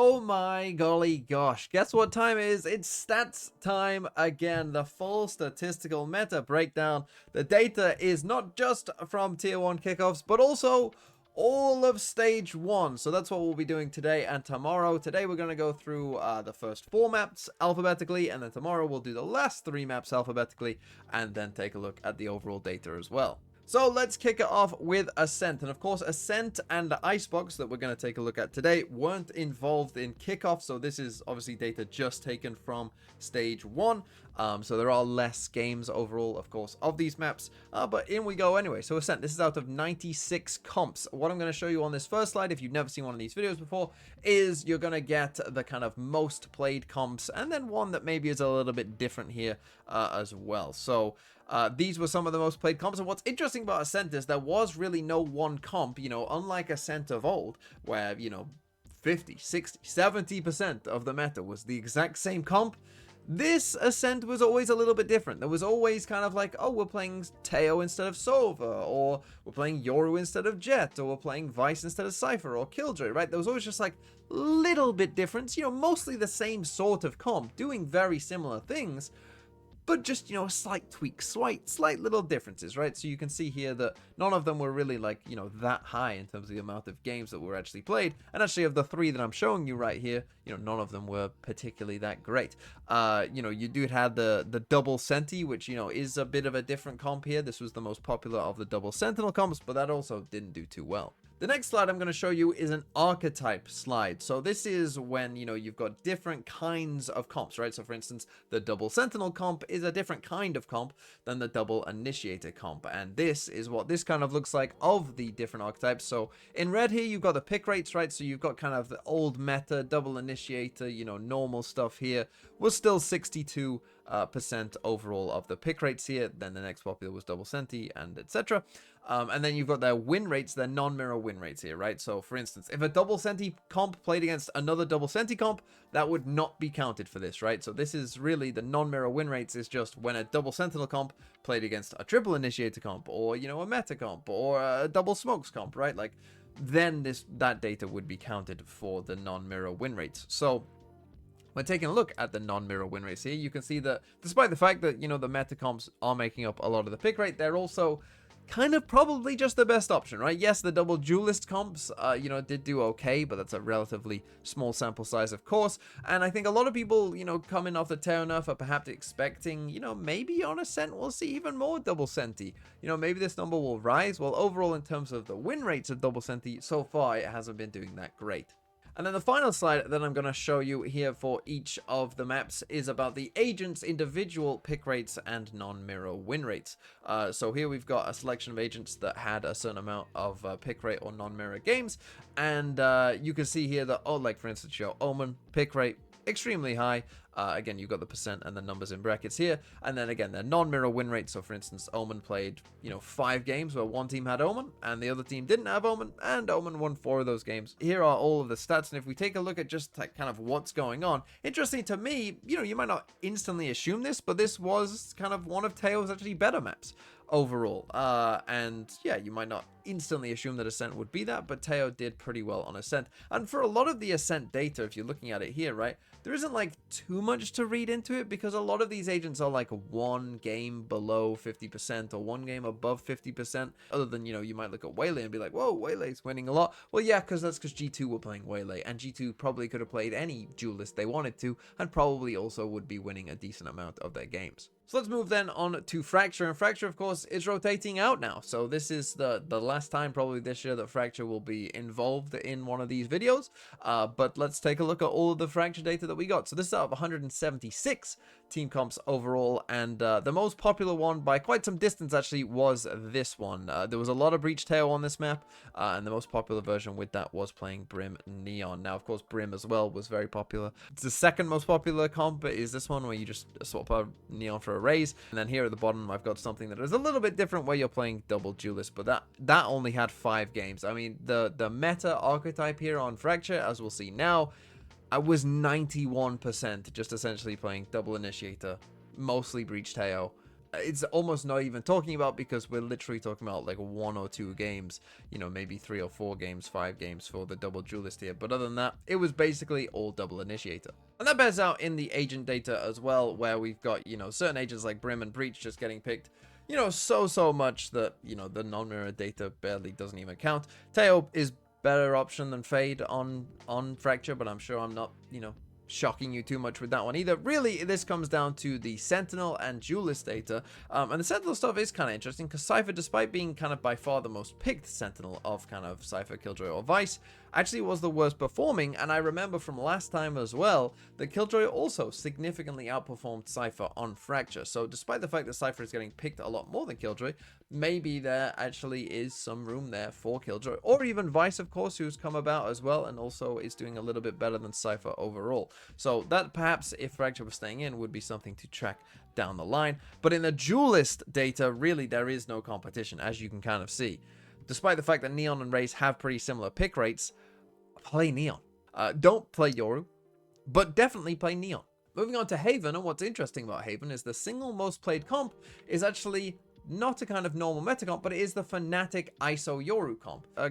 Oh my golly gosh, guess what time it is? It's stats time again, the full statistical meta breakdown. The data is not just from tier 1 kickoffs, but also all of stage 1. So that's what we'll be doing today and tomorrow. Today we're going to go through the first 4 maps alphabetically, and then tomorrow we'll do the last 3 maps alphabetically, and then take a look at the overall data as well. So let's kick it off with Ascent. And of course, Ascent and Icebox that we're going to take a look at today weren't involved in kickoff. So this is obviously data just taken from stage 1. So there are less games overall, of course, of these maps. But in we go anyway. So Ascent, this is out of 96 comps. What I'm going to show you on this first slide, if you've never seen one of these videos before, is you're going to get the kind of most played comps, and then one that maybe is a little bit different here as well. So these were some of the most played comps, and what's interesting about Ascent is there was really no one comp, you know, unlike Ascent of old, where, you know, 50, 60, 70% of the meta was the exact same comp. This Ascent was always a little bit different. There was always kind of like, oh, we're playing Teo instead of Sova, or we're playing Yoru instead of Jet, or we're playing Vice instead of Cypher, or Killjoy, right? There was always just like little bit difference, you know, mostly the same sort of comp, doing very similar things, but just, you know, a slight tweak, slight little differences, right? So you can see here that none of them were really like, you know, that high in terms of the amount of games that were actually played. And actually of the 3 that I'm showing you right here, you know, none of them were particularly that great. You know, you do have the double Senti, which, you know, is a bit of a different comp here. This was the most popular of the double Sentinel comps, but that also didn't do too well. The next slide I'm going to show you is an archetype slide. So this is when, you know, you've got different kinds of comps, right? So for instance, the double Sentinel comp is a different kind of comp than the double Initiator comp. And this is what this kind of looks like of the different archetypes. So in red here, you've got the pick rates, right? So you've got kind of the old meta, double Initiator, you know, normal stuff here was still 62% overall of the pick rates here. Then the next popular was double Senti and etc. And then you've got their win rates, their non-mirror win rates here, right? So for instance, if a double Senti comp played against another double Senti comp, that would not be counted for this, right? So this is really the non-mirror win rates is just when a double Sentinel comp played against a triple Initiator comp, or, you know, a meta comp, or a double Smokes comp, right? Like, then that data would be counted for the non-mirror win rates. So when taking a look at the non-mirror win rates here, you can see that despite the fact that, you know, the meta comps are making up a lot of the pick rate, they're also kind of probably just the best option, right? Yes, the double duelist comps, you know, did do okay, but that's a relatively small sample size, of course. And I think a lot of people, you know, coming off the Teo nerf are perhaps expecting, you know, maybe on Ascent we'll see even more double Senti. You know, maybe this number will rise. Well, overall, in terms of the win rates of double Senti, so far it hasn't been doing that great. And then the final slide that I'm going to show you here for each of the maps is about the agents' individual pick rates and non-mirror win rates. So here we've got a selection of agents that had a certain amount of pick rate or non-mirror games. And you can see here that, oh, like for instance, your Omen pick rate, extremely high. Again, you've got the percent and the numbers in brackets here. And then again, the non-mirror win rate. So for instance, Omen played, you know, 5 games where one team had Omen and the other team didn't have Omen, and Omen won 4 of those games. Here are all of the stats. And if we take a look at just like kind of what's going on, interesting to me, you know, you might not instantly assume this, but this was kind of one of Teo's actually better maps overall. And yeah, you might not instantly assume that Ascent would be that, but Teo did pretty well on Ascent. And for a lot of the Ascent data, if you're looking at it here, right, there isn't like too much to read into it, because a lot of these agents are like 1 game below 50% or 1 game above 50%. Other than, you know, you might look at Waylay and be like, whoa, Waylay's winning a lot. Well, yeah, because that's because G2 were playing Waylay, and G2 probably could have played any duelist they wanted to, and probably also would be winning a decent amount of their games. So let's move then on to Fracture, and Fracture, of course, is rotating out now. So this is the last time probably this year that Fracture will be involved in one of these videos. But let's take a look at all of the Fracture data that we got. So this is out of 176 team comps overall, and the most popular one by quite some distance actually was this one. There was a lot of Breach Teo on this map, and the most popular version with that was playing Brim Neon. Now, of course, Brim as well was very popular. The second most popular comp is this one, where you just swap out Neon for a Raze. And then here at the bottom, I've got something that is a little bit different, where you're playing double duelist, but that only had 5 games. I mean, the meta archetype here on Fracture, as we'll see now, I was 91% just essentially playing double Initiator, mostly Breach Teo, it's almost not even talking about, because we're literally talking about like 1 or 2 games, you know, maybe 3 or 4 games, 5 games for the double duelist here. But other than that, it was basically all double initiator. And that bears out in the agent data as well, where we've got, you know, certain agents like Brim and Breach just getting picked, you know, so much that, you know, the non-mirror data barely doesn't even count. Teo is better option than Fade on Fracture, but I'm sure I'm not, you know, shocking you too much with that one either. Really, this comes down to the Sentinel and Duelist data, and the Sentinel stuff is kind of interesting because Cypher, despite being kind of by far the most picked Sentinel of kind of Cypher, Killjoy, or Vice, actually was the worst performing. And I remember from last time as well that Killjoy also significantly outperformed Cypher on Fracture. So despite the fact that Cypher is getting picked a lot more than Killjoy, maybe there actually is some room there for Killjoy, or even Vice, of course, who's come about as well and also is doing a little bit better than Cypher overall. So that perhaps, if Fracture was staying in, would be something to track down the line. But in the Duelist data, really there is no competition, as you can kind of see. Despite the fact that Neon and Raze have pretty similar pick rates, play Neon. Don't play Yoru, but definitely play Neon. Moving on to Haven, and what's interesting about Haven is the single most played comp is actually not a kind of normal meta comp, but it is the Fnatic ISO Yoru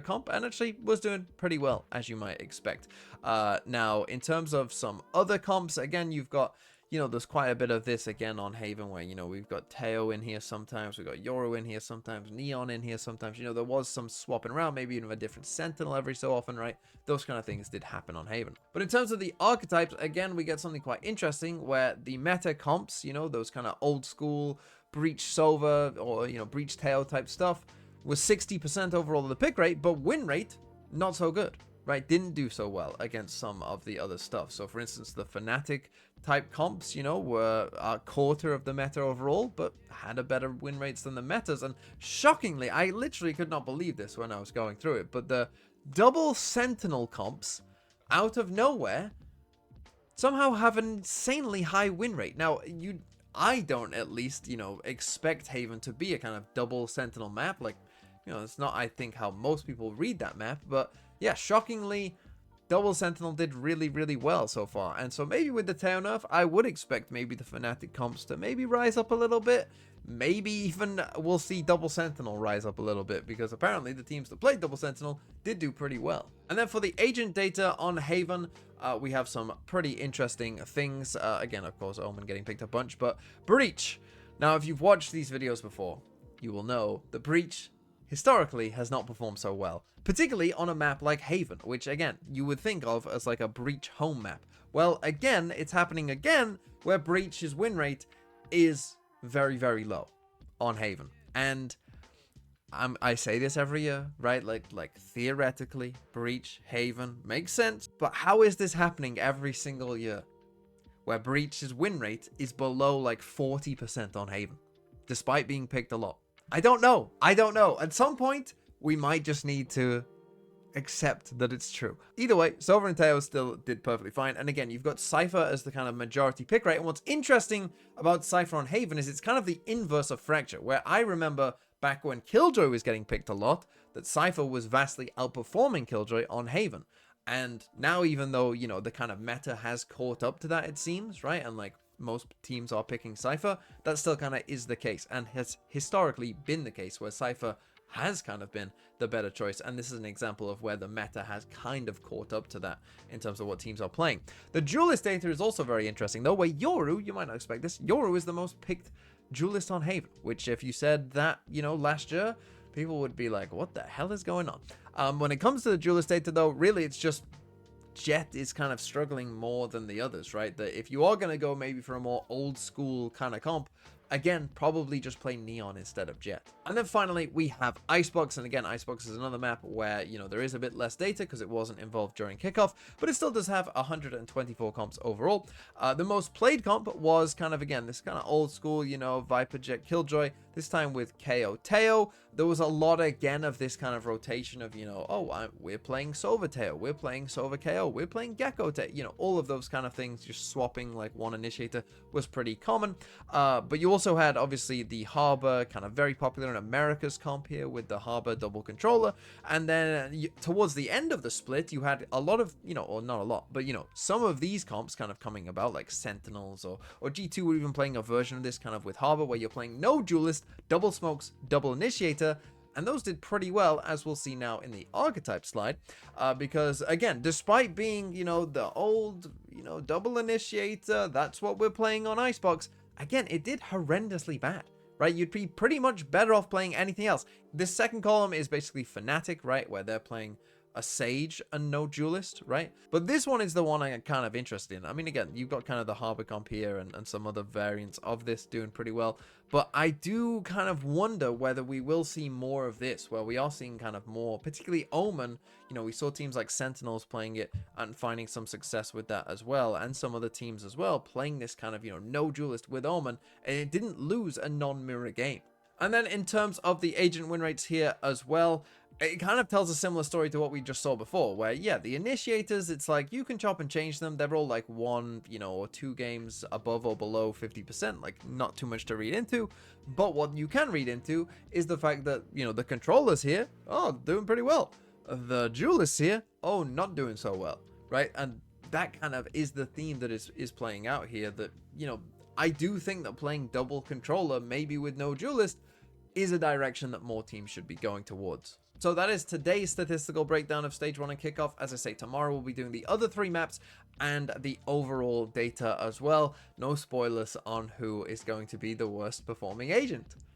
comp, and actually was doing pretty well, as you might expect. Now, in terms of some other comps, again, you've got, you know, there's quite a bit of this again on Haven, where, you know, we've got Teo in here sometimes, we've got Yoru in here sometimes, Neon in here sometimes. You know, there was some swapping around, maybe even a different Sentinel every so often, right? Those kind of things did happen on Haven. But in terms of the archetypes, again, we get something quite interesting, where the meta comps, you know, those kind of old school Breach Sova or, you know, Breach Teo type stuff, was 60% overall of the pick rate, but win rate, not so good. Right, didn't do so well against some of the other stuff. So, for instance, the Fnatic type comps, you know, were a quarter of the meta overall, but had a better win rates than the metas. And shockingly, I literally could not believe this when I was going through it, but the double Sentinel comps, out of nowhere, somehow have an insanely high win rate. Now, I don't, at least, you know, expect Haven to be a kind of double Sentinel map. Like, you know, it's not, I think, how most people read that map, but yeah, shockingly, double Sentinel did really well so far. And so maybe with the Teo nerf, I would expect maybe the Fnatic comps to maybe rise up a little bit. Maybe even we'll see double Sentinel rise up a little bit, because apparently the teams that played double Sentinel did do pretty well. And then for the agent data on Haven, we have some pretty interesting things. Again, of course, Omen getting picked a bunch, but Breach. Now, if you've watched these videos before, you will know that Breach historically has not performed so well, particularly on a map like Haven, which again, you would think of as like a Breach home map. Well, again, it's happening again, where Breach's win rate is very low on Haven. And I say this every year, right? Like theoretically, Breach, Haven makes sense, but how is this happening every single year, where Breach's win rate is below like 40% on Haven, despite being picked a lot? I don't know. At some point, we might just need to accept that it's true. Either way, Sova and Teo still did perfectly fine. And again, you've got Cypher as the kind of majority pick rate. And what's interesting about Cypher on Haven is it's kind of the inverse of Fracture, where I remember back when Killjoy was getting picked a lot, that Cypher was vastly outperforming Killjoy on Haven. And now, even though, you know, the kind of meta has caught up to that, it seems, right? And like, most teams are picking Cypher, that still kind of is the case, and has historically been the case, where Cypher has kind of been the better choice. And this is an example of where the meta has kind of caught up to that in terms of what teams are playing. The Duelist data is also very interesting, though, where Yoru, you might not expect this, Yoru is the most picked Duelist on Haven, which if you said that, you know, last year, people would be like, what the hell is going on? When it comes to the Duelist data, though, really it's just Jet is kind of struggling more than the others, right? That if you are going to go maybe for a more old school kind of comp, again, probably just play Neon instead of Jet. And then finally, we have Icebox. And again, Icebox is another map where, you know, there is a bit less data because it wasn't involved during kickoff, but it still does have 124 comps overall. The most played comp was kind of, again, this kind of old school, you know, Viper, Jet, Killjoy, this time with KO Teo. There was a lot, again, of this kind of rotation of, you know, oh, we're playing Sova Teo, we're playing Sova KO, we're playing Gecko Teo, you know, all of those kind of things, just swapping like one initiator was pretty common. But you also also had obviously the Harbor, kind of very popular in America's comp here with the Harbor double controller. And then towards the end of the split, you had a lot of, or not a lot, but some of these comps kind of coming about, like Sentinels or G2 were even playing a version of this kind of with Harbor, where you're playing no duelist, double smokes, double initiator. And those did pretty well, as we'll see now in the Archetype slide, because again, despite being, the old, double initiator, that's what we're playing on Icebox. Again, it did horrendously bad, right? You'd be pretty much better off playing anything else. This second column is basically Fnatic, right? Where they're playing a Sage and no Duelist, right? But this one is the one I'm kind of interested in. I mean, again, you've got kind of the Harbor comp here and some other variants of this doing pretty well. But I do kind of wonder whether we will see more of this, where we are seeing kind of more, particularly Omen. We saw teams like Sentinels playing it and finding some success with that as well, and some other teams as well playing this kind of, no Duelist with Omen, and it didn't lose a non-mirror game. And then in terms of the agent win rates here as well, it kind of tells a similar story to what we just saw before, where, yeah, the initiators, it's like you can chop and change them. They're all like 1, or 2 games above or below 50%, like not too much to read into. But what you can read into is the fact that, the controllers here, oh, doing pretty well. The duelists here, oh, not doing so well, right? And that kind of is the theme that is playing out here, that, I do think that playing double controller, maybe with no duelist, is a direction that more teams should be going towards. So that is today's statistical breakdown of Stage 1 and Kickoff. As I say, tomorrow we'll be doing the other 3 maps and the overall data as well. No spoilers on who is going to be the worst performing agent.